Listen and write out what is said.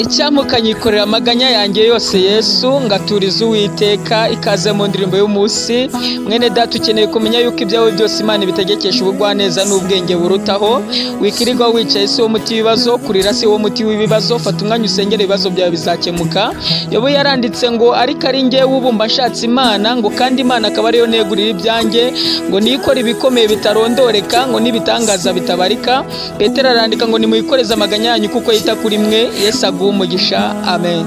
Icyamukanyikorera amaganya yanjye yose Yesu ngaturiza Uwiteka ikaze mu ndirimbo y'umunsi. Mwene data ukeneye kumenya yuko ibyawe byose Imana ibitegekesha ubugwaneza n'ubwenge burutaho. Wikirirwa wicaye si wo muti w'ibibazo, kurira si wo muti w'ibibazo. Fata umwanya usengera ibibazo byawe bizakemuka. Yobu yaranditse ngo ariko ari njyewe ubumba nshatse Imana, ngo kandi Imana akaba ariyo negurira ibyanjye, ngo nikora ibikomeye bitarondoreka, ngo n'ibitangaza bitabarika. Petero arandika ngo nimuyikoreze amaganya yanyu kuko yita kuri mwe. Yesu umugisha. Amen.